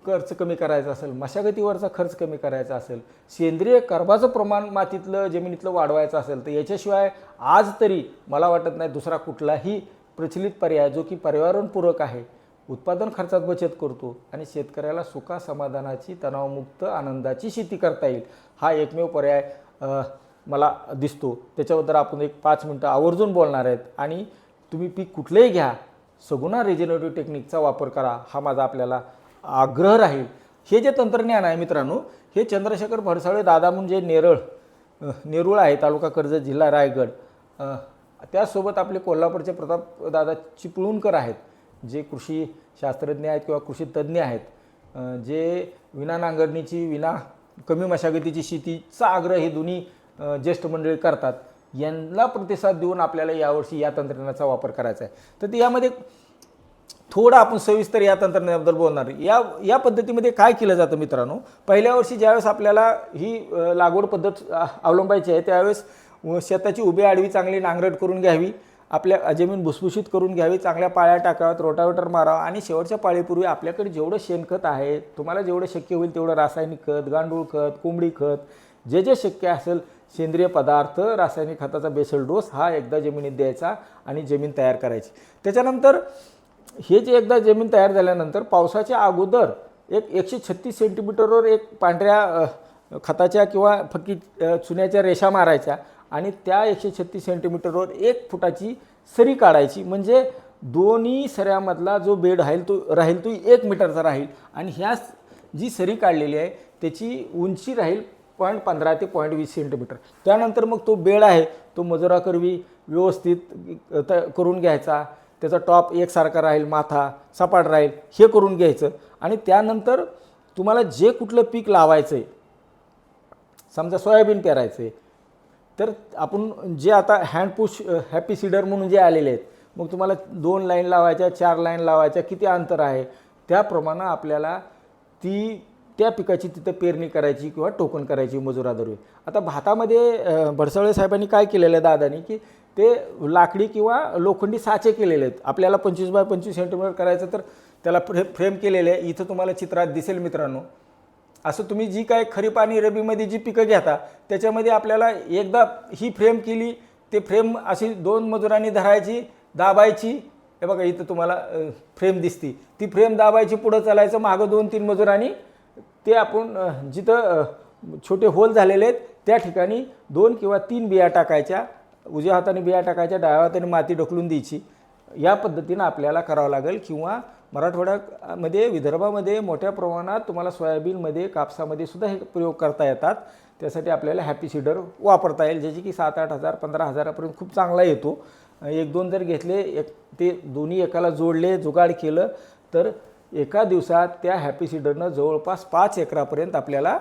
खर्च कमी करायचा असेल, मशागतीवरचा खर्च कमी करायचा असेल, सेंद्रिय कर्बाचं प्रमाण मातीतलं जमिनीतलं वाढवायचं असेल तर याच्याशिवाय आज तरी मला वाटत नाही दुसरा कुठलाही प्रचलित पर्याय जो की पर्यावरणपूरक आहे, उत्पादन खर्चात बचत करतो आणि शेतकऱ्याला सुखा समाधानाची तणावमुक्त आनंदाची शेती करता येईल, हा एकमेव पर्याय मला दिसतो, त्याच्याबद्दल आपण एक 5 मिनटं आवर्जून बोलणार आहेत. आणि तुम्ही पीक कुठलंही घ्या, सगुणा रिजेनरेटिव्ह टेक्निकचा वापर करा, हा माझा आपल्याला आग्रह राहील. हे जे तंत्रज्ञान आहे मित्रांनो, हे चंद्रशेखर भडसाळे दादा म्हणजे नेरूळ आहे, तालुका कर्जत, जिल्हा रायगड. त्यासोबत आपले कोल्हापूरचे प्रताप दादा चिपळूणकर आहेत, जे कृषी शास्त्रज्ञ आहेत किंवा कृषी तज्ज्ञ आहेत, जे विना नांगरणीची, विना कमी मशागतीची शेतीचा आग्रह हे दोन्ही ज्येष्ठ मंडळी करतात. यांना प्रतिसाद देऊन आपल्याला यावर्षी या तंत्रज्ञानाचा वापर करायचा आहे. तर यामध्ये थोडं आपण सविस्तर या तंत्रज्ञानाबद्दल बोलणार. या पद्धतीमध्ये काय केलं जातं मित्रांनो, पहिल्या वर्षी ज्यावेळेस आपल्याला ही लागवड पद्धत अवलंबायची आहे, त्यावेळेस शेताची उभी आडवी चांगली नांगरट करून घ्यावी, आपल्या जमीन भुसभुशीत करून घ्यावी, चांगल्या पाळ्या टाकाव्यात, रोटावेटर मारावा आणि शेवटच्या पाळीपूर्वी आपल्याकडे जेवढं शेणखत आहे, तुम्हाला जेवढं शक्य होईल तेवढं रासायनिक खत, गांडूळ खत, कोंबडी खत, जे शक्य असेल सेंद्रिय पदार्थ, रासायनिक खताचा बेसल डोस हा एकदा जमिनीत द्यायचा आणि जमीन तयार करायची. त्याच्यानंतर हे जे एकदा जमीन तयार झाल्यानंतर पावसाच्या अगोदर 136 सेंटीमीटरवर एक पांढऱ्या खताच्या किंवा फक्की चुन्याच्या रेषा मारायच्या आणि त्या 136 सेंटीमीटरवर 1 फुटाची सरी काढायची. म्हणजे दोन्ही सऱ्यामधला जो बेड राहील तो 1 मीटरचा राहील आणि ह्या जी सरी काढलेली आहे त्याची उंची राहील 0.15 ते 0.20 सेंटीमीटर. त्यानंतर मग तो बेड आहे तो मजुराकरवी व्यवस्थित करून घ्यायचा. त्याचा टॉप एकसारखा राहील, माथा सपाट राहील, हे करून घ्यायचं. आणि त्यानंतर तुम्हाला जे कुठलं पीक लावायचं आहे, समजा सोयाबीन पेरायचं आहे, तर आपण जे आता हँडपुश हॅपी सीडर म्हणून जे आलेले आहेत, मग तुम्हाला 2 लाईन लावायच्या, 4 लाईन लावायच्या, किती अंतर आहे त्याप्रमाणे आपल्याला त्या पिकाची तिथं पेरणी करायची किंवा टोकन करायची मजुरादरवी. आता भातामध्ये भडसाळे साहेबांनी काय केलेलं आहे दादानी, की ते लाकडी किंवा लोखंडी साचे केलेले आहेत. आपल्याला 25 बाय 25 सेंटीमीटर करायचं तर त्याला फ्रेम केलेले आहे. इथं तुम्हाला चित्रात दिसेल मित्रांनो. असं तुम्ही जी काय खरीप आणि रबीमध्ये जी पिकं घेता त्याच्यामध्ये आपल्याला एकदा ही फ्रेम केली, ते फ्रेम अशी 2 मजुरांनी धरायची, दाबायची. हे बघा इथं तुम्हाला फ्रेम दिसती, ती फ्रेम दाबायची, पुढं चालायचं, मागं 2-3 मजुरांनी ते आपण जिथं छोटे होल झालेले आहेत त्या ठिकाणी 2 किंवा 3 बिया टाकायच्या. उजव्या हाताने बिया टाकायच्या, डाव्या हाताने माती ढकलून द्यायची. या पद्धतीनं आपल्याला करावं लागेल. किंवा मराठवाड्यामध्ये, विदर्भामध्ये मोठ्या प्रमाणात तुम्हाला सोयाबीनमध्ये, कापसामध्ये सुद्धा हे प्रयोग करता येतात. त्यासाठी आपल्याला हॅपी सीडर वापरता येईल, ज्याची की 7-8 हजार 15 हजारापर्यंत खूप चांगला येतो. 1-2 जर घेतले, ते दोन्ही एकाला जोडले, जुगाड केलं तर एका दिवसात त्या हॅपी सीडरनं जवळपास 5 एकरापर्यंत आपल्याला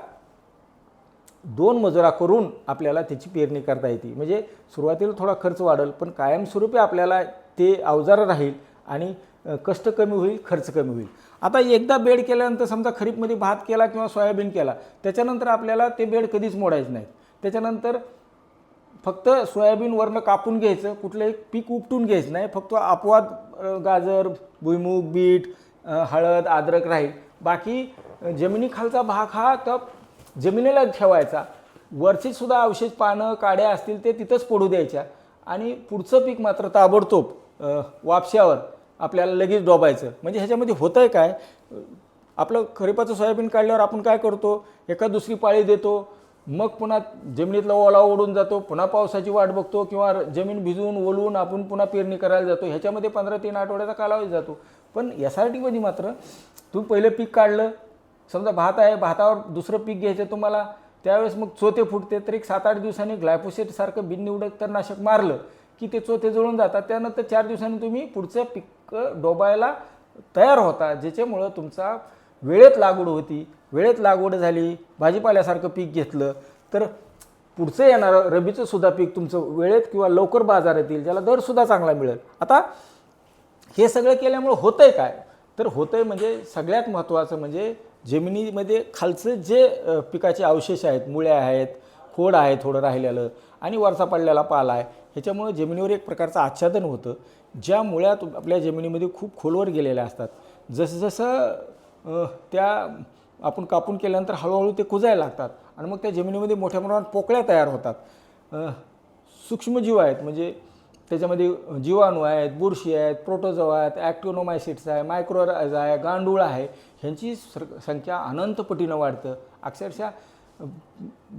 2 मजुरा करून आपल्याला त्याची पेरणी करता येते. म्हणजे सुरुवातीला थोडा खर्च वाढेल, पण कायमस्वरूपी आपल्याला ते अवजार राहील आणि कष्ट कमी होईल, खर्च कमी होईल. आता एकदा बेड केल्यानंतर समजा खरीपमध्ये भात केला किंवा सोयाबीन केला, त्याच्यानंतर आपल्याला ते बेड कधीच मोडायचं नाही. त्याच्यानंतर फक्त सोयाबीनवरनं कापून घ्यायचं, कुठलंही पीक उपटून घ्यायचं नाही. फक्त अपवाद गाजर, भुईमूग, बीट, हळद, अद्रक राहील. बाकी जमिनीखालचा भाग हा तर जमिनीला ठेवायचा. वरची सुद्धा अवशेष, पानं, काड्या असतील ते तिथंच पडू द्यायच्या आणि पुढचं पीक मात्र ताबडतोब वापशावर आपल्याला लगेच डोबायचं. म्हणजे ह्याच्यामध्ये होतं आहे काय, आपलं खरीपाचं सोयाबीन काढल्यावर आपण काय करतो, एका दुसरी पाळी देतो, मग पुन्हा जमिनीतला ओला ओढून जातो, पुन्हा पावसाची वाट बघतो किंवा जमीन भिजवून ओलवून आपण पुन्हा पेरणी करायला जातो. ह्याच्यामध्ये 15-3 आठवड्याचा कालावधी जातो. पण SRTमध्ये मात्र तुम्ही पहिलं पीक काढलं, समजा भात आहे, भातावर दुसरं पीक घ्यायचं तुम्हाला, त्यावेळेस मग चोथे फुटते, तर एक 7-8 दिवसांनी ग्लायफोसेटसारखं बिननिवडक तणनाशक मारलं की ते चोथे जळून जातात. त्यानंतर 4 दिवसांनी तुम्ही पुढचं पीक डोबायला तयार होता, ज्याच्यामुळं तुमचा वेळेत लागवड होती. वेळेत लागवड झाली, भाजीपाल्यासारखं पीक घेतलं तर पुढचं येणारं रबीचं सुद्धा पीक तुमचं वेळेत किंवा लवकर बाजारात येईल, ज्याला दरसुद्धा चांगला मिळेल. आता हे सगळं केल्यामुळं होतं आहे काय, तर होतं आहे म्हणजे सगळ्यात महत्त्वाचं म्हणजे जमिनीमध्ये खालचं जे पिकाचे अवशेष आहेत, मुळ्या आहेत, खोड आहे थोडं राहिलेलं आणि वरचा पडलेला पाला आहे, ह्याच्यामुळे जमिनीवर एक प्रकारचं आच्छादन होतं. ज्या मुळ्या आपल्या जमिनीमध्ये खूप खोलवर गेलेल्या असतात, जसं त्या आपण कापून केल्यानंतर हळूहळू ते कुजायला लागतात आणि मग त्या जमिनीमध्ये मोठ्या प्रमाणात पोकळ्या तयार होतात. सूक्ष्मजीव आहेत, म्हणजे त्याच्यामध्ये जीवाणू आहेत, बुरशी आहेत, प्रोटोझोआ आहेत, ॲक्टिनोमायसिट्स आहे, मायक्रोरायझा आहे, गांडूळ आहे, ह्यांची संख्या अनंत पटीनं वाढतं. अक्षरशः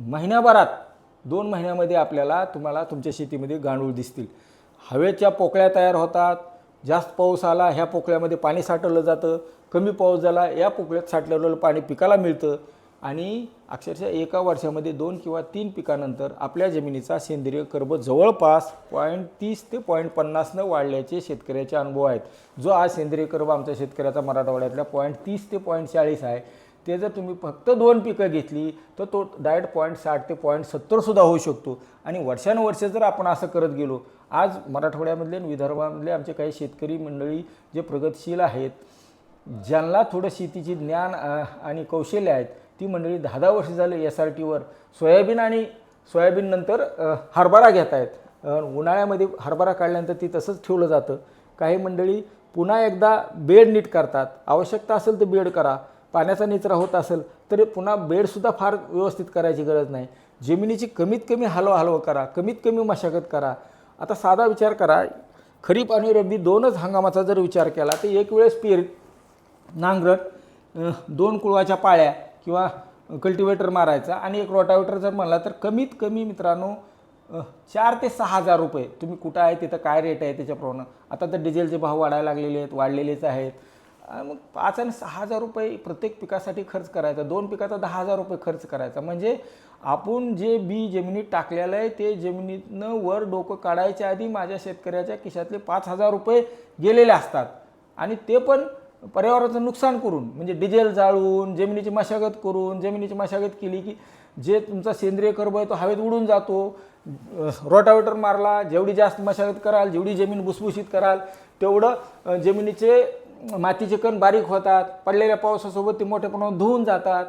महिन्याभरात 2 महिन्यामध्ये तुम्हाला तुमच्या शेतीमध्ये गांडूळ दिसतील. हवेच्या पोकळ्या तयार होतात. जास्त पाऊस आला ह्या पोकळ्यामध्ये पाणी साठवलं जातं. कमी पाऊस झाला या पोकळ्यात साठवलेलं पाणी पिकाला मिळतं आणि अक्षरशः एका वर्षामध्ये 2 किंवा 3 पिकानंतर आपल्या जमिनीचा सेंद्रिय कर्ब जवळपास 0.30 ते 0.50 वाढल्याचे शेतकऱ्याचे अनुभव आहेत. जो आज सेंद्रिय कर्ब आमच्या शेतकऱ्याचा मराठवाड्यातल्या 0.30 ते 0.40 आहे, ते जर तुम्ही फक्त 2 पिकं घेतली तर तो डायरेक्ट 0.60 ते 0.70 सुद्धा होऊ शकतो. आणि वर्षानुवर्षे जर आपण असं करत गेलो, आज मराठवाड्यामधले आणि विदर्भामधले आमचे काही शेतकरी मंडळी जे प्रगतशील आहेत, ज्यांना थोडं शेतीची ज्ञान आणि कौशल्य आहेत, ती मंडळी 10-10 वर्ष झाले SRTवर सोयाबीन आणि सोयाबीननंतर हरभरा घेत आहेत. उन्हाळ्यामध्ये हरभरा काढल्यानंतर ती तसंच ठेवलं जातं. काही मंडळी पुन्हा एकदा बेड नीट करतात. आवश्यकता असेल तर बेड करा. पाण्याचा निचरा होत असेल तर पुन्हा बेडसुद्धा फार व्यवस्थित करायची गरज नाही. जमिनीची कमीत कमी हलव करा, कमीत कमी मशागत करा. आता साधा विचार करा, खरीप आणि रब्बी 2च हंगामाचा जर विचार केला तर एक वेळेस नांगरट 2 कुळवाच्या पाळ्या किंवा कल्टिवेटर मारायचा आणि एक रोटावेटर जर म्हणला तर कमीत कमी मित्रांनो 4 ते 6 हजार रुपये. तुम्ही कुठं आहे तिथं काय रेट आहे त्याच्याप्रमाणे. आता तर डिझेलचे भाव वाढलेलेच आहेत. मग 5 आणि 6 हजार रुपये प्रत्येक पिकासाठी खर्च करायचा. 2 पिकाचा 10 हजार रुपये खर्च करायचा. म्हणजे आपण जे बी जमिनीत टाकलेलं आहे ते जमिनीतनं वर डोकं काढायच्या आधी माझ्या शेतकऱ्याच्या खिशातले 5,000 रुपये गेलेले असतात. आणि ते पण पर्यावरणाचं नुकसान करून, म्हणजे डिझेल जाळून जमिनीची मशागत करून. जमिनीची मशागत केली की जे तुमचा सेंद्रिय कर्ब आहे तो हवेत उडून जातो. रोटावेटर मारला, जेवढी जास्त मशागत कराल, जेवढी जमीन भुसभुशीत कराल, तेवढं जमिनीचे मातीचे कण बारीक होतात. पडलेल्या पावसासोबत ते मोठ्या प्रमाणात धुवून जातात.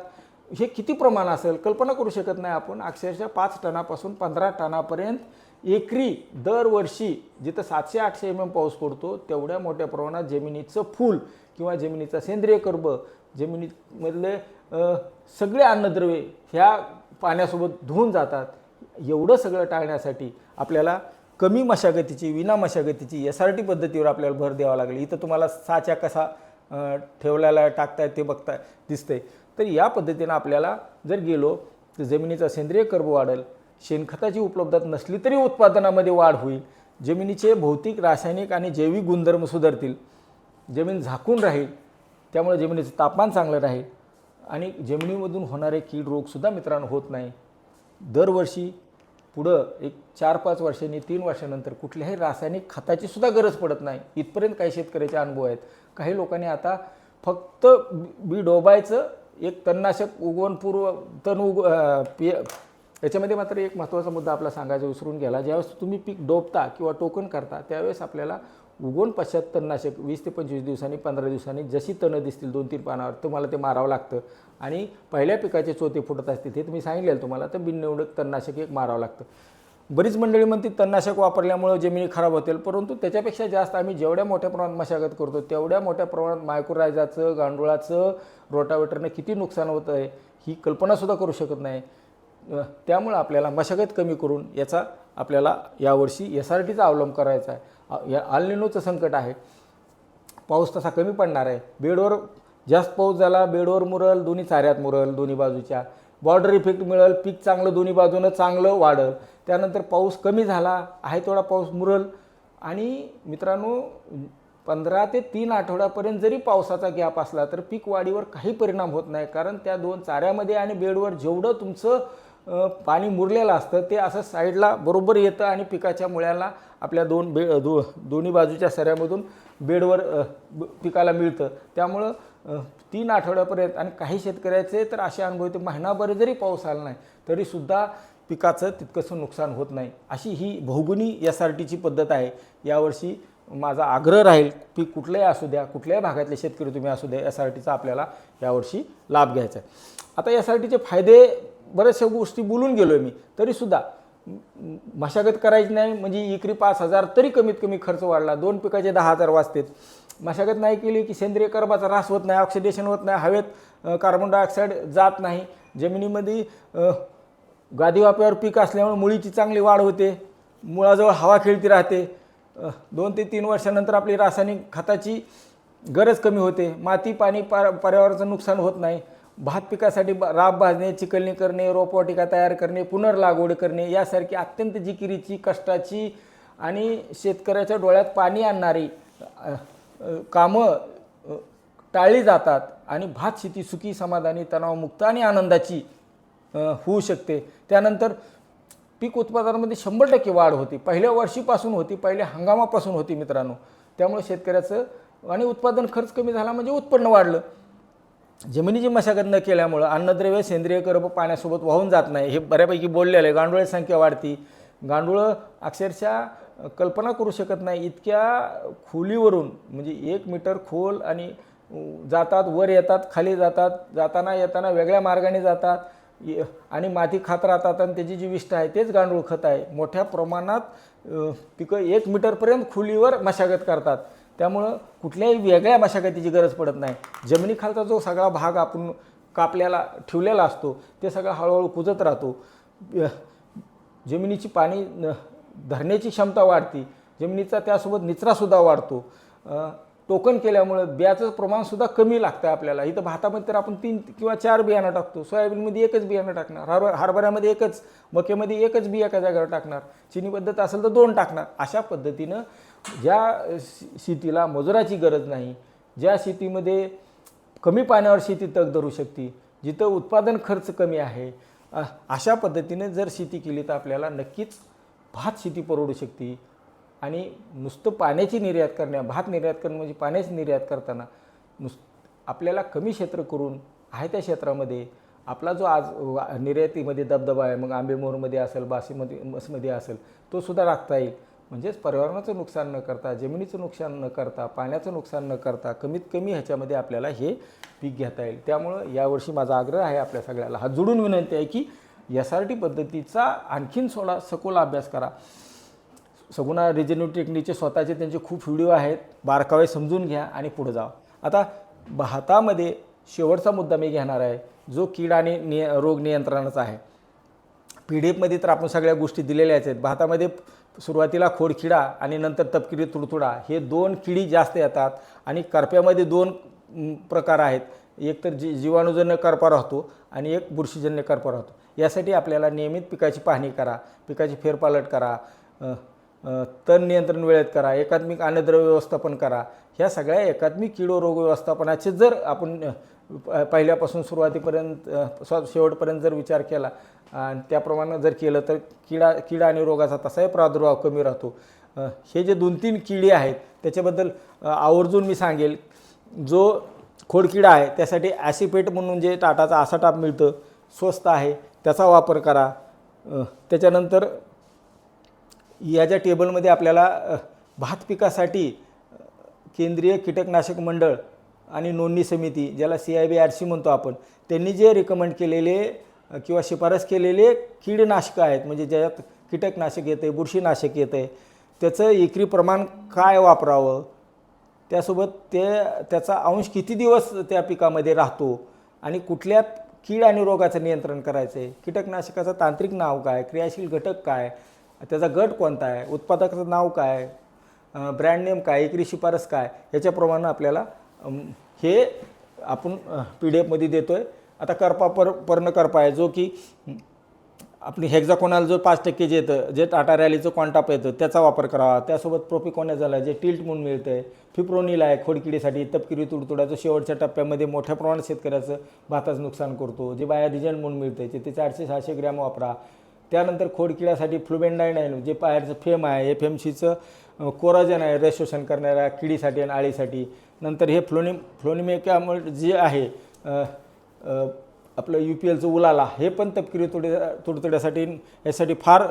हे किती प्रमाण असेल कल्पना करू शकत नाही आपण. अक्षरशः 5 टनापासून 15 टनापर्यंत एकरी दरवर्षी जिथं 700-800 mm पाऊस पडतो तेवढ्या मोठ्या प्रमाणात जमिनीचं फूल किंवा जमिनीचा सेंद्रिय कर्ब, जमिनीमधले सगळे अन्नद्रव्ये ह्या पाण्यासोबत धुवून जातात. एवढं सगळं टाळण्यासाठी आपल्याला कमी मशागतीची, विना मशागतीची SRT पद्धतीवर आपल्याला भर द्यावा लागेल. इथं तुम्हाला साचा कसा ठेवलेला टाकतायत ते दिसतंय. तर या पद्धतीनं आपल्याला जर गेलो तर जमिनीचा सेंद्रिय कर्ब वाढेल. शेणखताची उपलब्धता नसली तरी उत्पादनामध्ये वाढ होईल. जमिनीचे भौतिक, रासायनिक आणि जैविक गुणधर्म सुधारतील. जमीन झाकून राहील. त्यामुळे जमिनीचं तापमान चांगलं राहील आणि जमिनीमधून होणारे कीड रोगसुद्धा मित्रांनो होत नाही. दरवर्षी पुढं एक 4-5 वर्षांनी, 3 वर्षानंतर कुठल्याही रासायनिक खताची सुद्धा गरज पडत नाही. इथपर्यंत काही शेतकऱ्याचे अनुभव आहेत. काही लोकांनी आता फक्त बी डोबायचं, एक तणनाशक उगवणपूर्व याच्यामध्ये मात्र एक महत्त्वाचा मुद्दा आपला सांगायचा विसरून गेला. ज्यावेळेस तुम्ही पीक डोबता किंवा टोकन करता त्यावेळेस आपल्याला उगवण पश्चात तणनाशक 20 ते 25 दिवसांनी, 15 दिवसांनी जशी तणं दिसतील 2-3 पानावर तुम्हाला ते मारावं लागतं. आणि पहिल्या पिकाचे चोथे फुटत असतील हे तुम्ही सांगितलेलं तुम्हाला, तर बिननिवडक तणनाशक एक मारावं लागतं. बरीच मंडळी म्हणते तणनाशक वापरल्यामुळे जमिनी खराब होतील, परंतु त्याच्यापेक्षा जास्त आम्ही जेवढ्या मोठ्या प्रमाणात मशागत करतो तेवढ्या मोठ्या प्रमाणात मायक्रोरायझाचं, गांडुळाचं, रोटावेटरनं किती नुकसान होतं आहे ही कल्पनासुद्धा करू शकत नाही. त्यामुळे आपल्याला मशागत कमी करून याचा आपल्याला यावर्षी SRTचा अवलंब करायचा आहे. या अल निनोचं संकट आहे. पाऊस तसा कमी पडणार आहे. बेडवर जास्त पाऊस झाला, बेडवर मुरल, दोन्ही चाऱ्यात मुरल, दोन्ही बाजूच्या बॉर्डर इफेक्ट मिळेल, पीक चांगलं दोन्ही बाजूनं चांगलं वाढेल. त्यानंतर पाऊस कमी झाला, आहे तेवढा पाऊस मुरल. आणि मित्रांनो 15 ते 3 आठवड्यापर्यंत जरी पावसाचा गॅप असला तर पीक वाढीवर काही परिणाम होत नाही. कारण त्या 2 चाऱ्यामध्ये आणि बेडवर जेवढं तुमचं पाणी मुरलेलं असतं ते असं साईडला बरोबर येतं आणि पिकाच्या मुळ्याला आपल्या दोन्ही बाजूच्या सऱ्यामधून बेडवर पिकाला मिळतं. त्यामुळं 3 आठवड्यापर्यंत, आणि काही शेतकऱ्याचे तर असे अनुभव येते महिनाभर जरी पाऊस आला नाही तरीसुद्धा पिकाचं तितकंसं नुकसान होत नाही. अशी ही बहुगुणी SRTची पद्धत आहे. यावर्षी माझा आग्रह राहील, पीक कुठलंही असू द्या, कुठल्याही भागातले शेतकरी तुम्ही असू द्या, SRTचा आपल्याला यावर्षी लाभ घ्यायचा आहे. आता SRTचे फायदे बऱ्याचशा गोष्टी बोलून गेलो आहे मी, तरीसुद्धा मशागत करायची नाही म्हणजे एकरी 5,000 तरी कमीत कमी खर्च वाढला. 2 पिकाचे 10,000 वाचतात. मशागत नाही केली की सेंद्रिय कर्बाचा ऱ्हास होत नाही, ऑक्सिडेशन होत नाही, हवेत कार्बन डायऑक्साईड जात नाही, जमिनीमध्ये गादीवाप्यावर पीक असल्यामुळे मुळीची चांगली वाढ होते, मुळाजवळ हवा खेळती राहते. 2 ते 3 वर्षानंतर आपली रासायनिक खताची गरज कमी होते, माती पाणी पर्यावरणाचं नुकसान होत नाही, भात पिकासाठी राब भाजणे, चिकलणी करणे, रोपवाटिका तयार करणे, पुनर्लागवड करणे यासारखी अत्यंत जिकिरीची, कष्टाची आणि शेतकऱ्याच्या डोळ्यात पाणी आणणारी कामं टाळली जातात आणि भात शेती सुखी, समाधानी, तणावमुक्त आणि आनंदाची होऊ शकते. त्यानंतर पीक उत्पादनामध्ये 100% वाढ होती, पहिल्या वर्षीपासून होती, पहिल्या हंगामापासून होती मित्रांनो. त्यामुळे शेतकऱ्याचं आणि उत्पादन खर्च कमी झाला म्हणजे उत्पन्न वाढलं. जमिनीची मशागत न केल्यामुळं अन्नद्रव्य सेंद्रिय कर्ब पाण्यासोबत वाहून जात नाही, हे बऱ्यापैकी बोललेलं आहे. गांडुळाची संख्या वाढती, गांडुळं अक्षरशः कल्पना करू शकत नाही इतक्या खोलीवरून, म्हणजे 1 मीटर खोल आणि जातात, वर येतात, खाली जातात, जाताना येताना वेगळ्या मार्गाने जातात आणि माती खात राहतात आणि त्याची जी विष्ठा आहे तेच गांडूळ खत आहे. मोठ्या प्रमाणात पिकं 1 मीटरपर्यंत खोलीवर मशागत करतात. त्यामुळं कुठल्याही वेगळ्या मशागतीची गरज पडत नाही. जमिनीखालचा जो सगळा भाग आपण कापल्याला ठेवलेला असतो ते सगळं हळूहळू कुजत राहतो. जमिनीची पाणी धरण्याची क्षमता वाढते, जमिनीचा त्यासोबत निचरासुद्धा वाढतो. टोकन केल्यामुळं बियाचं प्रमाणसुद्धा कमी लागतं आपल्याला. इथं भातामध्ये तर आपण 3 किंवा 4 बियाणं टाकतो, सोयाबीनमध्ये एकच बियाणं टाकणार, हरभऱ्यामध्ये एकच, मक्यामध्ये एकच बिया एका जागेवर टाकणार, चिनी पद्धत असेल तर 2 टाकणार. अशा पद्धतीनं ज्या शेतीला मजुराची गरज नाही, ज्या शेतीमध्ये कमी पाण्यावर शेती तग धरू शकते, जिथं उत्पादन खर्च कमी आहे, अशा पद्धतीने जर शेती केली तर आपल्याला नक्कीच भात शेती परवडू शकते. आणि नुसतं पाण्याची निर्यात करणे, भात निर्यात करणं म्हणजे पाण्याची निर्यात करताना आपल्याला कमी क्षेत्र करून आहे त्या क्षेत्रामध्ये आपला जो आज निर्यातीमध्ये दबदबा आहे, मग आंबेमोहरमध्ये असेल, बासमतीमध्ये असेल, तो सुद्धा राखता येईल. म्हणजेच पर्यावरणाचं नुकसान न करता, जमिनीचं नुकसान न करता, पाण्याचं नुकसान न करता कमीत कमी ह्याच्यामध्ये आपल्याला हे पीक घेता येईल. त्यामुळं यावर्षी माझा आग्रह आहे आपल्या सगळ्याला, हात जोडून विनंती आहे की SRT पद्धतीचा आणखीन सखोल अभ्यास करा. सगुणा रिजनरेटिव्ह टेक्निकचे स्वतःचे त्यांचे खूप व्हिडिओ आहेत, बारकावे समजून घ्या आणि पुढे जा. आता भातामध्ये शेवटचा मुद्दा मी घेणार आहे जो कीड आणि रोग नियंत्रणाचा आहे. PDF तर आपण सगळ्या गोष्टी दिलेल्याच आहेत. भातामध्ये सुरुवातीला खोडकिडा आणि नंतर तपकिरी तुडतुडा हे 2 किडी जास्त येतात आणि करप्यामध्ये 2 प्रकार आहेत. एक तर जीवाणूजन्य करपा राहतो आणि एक बुरशीजन्य करपा राहतो. यासाठी आपल्याला नियमित पिकाची पाहणी करा, पिकाची फेरपालट करा, तण नियंत्रण वेळेत करा, एकात्मिक अन्नद्रव्य व्यवस्थापन करा. ह्या सगळ्या एकात्मिक कीड रोग व्यवस्थापनाचे जर आपण पहिल्यापासून सुरुवातीपर्यंत शेवटपर्यंत जर विचार केला आणि त्याप्रमाणे जर केलं तर किडा आणि रोगाचा तसाही प्रादुर्भाव कमी राहतो. हे जे 2-3 किडी आहेत त्याच्याबद्दल आवर्जून मी सांगेल. जो खोडकिडा आहे त्यासाठी ॲसिपेट म्हणून जे टाटाचा आसाटाप मिळतं, स्वस्त आहे, त्याचा वापर करा. त्याच्यानंतर या ज्या टेबलमध्ये आपल्याला भात पिकासाठी केंद्रीय कीटकनाशक मंडळ आणि नोंदणी समिती, ज्याला CIBRC म्हणतो आपण, त्यांनी जे रिकमेंड केलेले किंवा शिफारस केलेले कीडनाशकं आहेत, म्हणजे ज्यात कीटकनाशक येते, बुरशीनाशक येते, त्याचं एकरी प्रमाण काय वापरावं, त्यासोबत त्याचा अंश किती दिवस त्या पिकामध्ये राहतो आणि कुठल्या कीड आणि रोगाचं नियंत्रण करायचं आहे, कीटकनाशकाचं तांत्रिक नाव काय, क्रियाशील घटक काय, त्याचा गट कोणता आहे, उत्पादकाचं नाव काय, ब्रँड नेम काय, एकरी शिफारस काय, याच्याप्रमाणे आपल्याला हे आपण PDF देतो आहे. आता करपा पर्णकरपा आहे जो की आपली हेक्झाकोनाल जो 5% जे येतं, जे टाटा रॅलीचं कॉन्टाप येतं त्याचा वापर करावा. त्यासोबत प्रोपिकॉनेझोल आहे जे टिल्ट म्हणून मिळतं आहे, फिप्रोनिल आहे खोडकिडीसाठी, तपकिरी तुडतुड्याचं शेवटच्या टप्प्यामध्ये मोठ्या प्रमाणात शेतकऱ्याचं भाताचं नुकसान करतो, जे बायोरिजन म्हणून मिळतं आहे ते 400-600 ग्रॅम वापरा. त्यानंतर खोडकिड्यासाठी फ्लुबेंडाईन आहे जे पायरचं फेम आहे, FMCचं कोराजन आहे रेस्ट्रेशन करणाऱ्या किडीसाठी आणि आळीसाठी. नंतर हे फ्लोनिमेकामल जे आहे आपलं UPLचं उलाला, हे पण तपकिरी तुडतुड्यासाठी यासाठी फार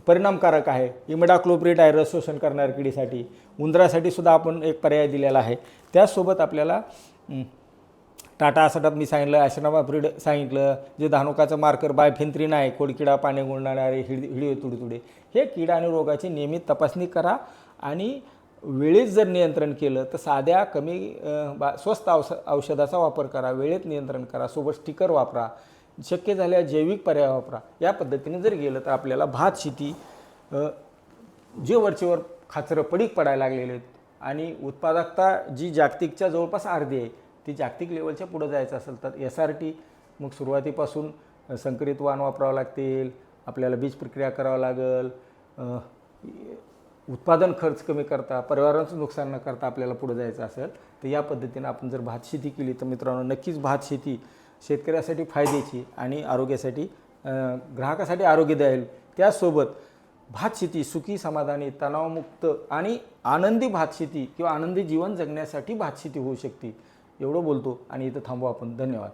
परिणामकारक आहे. इमिडाक्लोप्रिड आहे रेस्ट्रेशन करणाऱ्या किडीसाठी. उंदरासाठी सुद्धा आपण एक पर्याय दिलेला आहे. त्याचसोबत आपल्याला टाटा आसाटाप मी सांगितलं, ॲशनामाप्रिड सांगितलं, जे धानुकाचं मार्कर बायफेन्थ्रिन आहे, खोडकिडा, पाने गुंडणारे, हिडीव तुडतुडे, हे किडा आणि रोगाची नियमित तपासणी करा. आणि वेळेत जर नियंत्रण केलं तर साध्या कमी स्वस्त औषधाचा वापर करा, वेळेत नियंत्रण करा, सोबत स्टिकर वापरा, शक्य झाल्या जैविक पर्याय वापरा. या पद्धतीने जर गेलं तर आपल्याला भात शेती जे वरचेवर खाचरं पडीक पडायला लागलेले आहेत आणि उत्पादकता जी जागतिकच्या जवळपास अर्धी आहे ती जागतिक लेवलच्या पुढं जायचं असेल तर SRT, मग सुरुवातीपासून संकरित वाण वापरावं लागतील, आपल्याला बीज प्रक्रिया करावं लागेल, उत्पादन खर्च कमी करता, पर्यावरणाचं नुकसान न करता आपल्याला पुढे जायचं असेल तर या पद्धतीनं आपण जर भात शेती केली तर मित्रांनो नक्कीच भात शेती शेतकऱ्यासाठी फायद्याची आणि आरोग्यासाठी ग्राहकासाठी आरोग्यदायी, त्याचसोबत भात शेती सुखी, समाधानी, तणावमुक्त आणि आनंदी भात शेती किंवा आनंदी जीवन जगण्यासाठी भात शेती होऊ शकते. एवढं बोलतो आणि इथं थांबू आपण. धन्यवाद.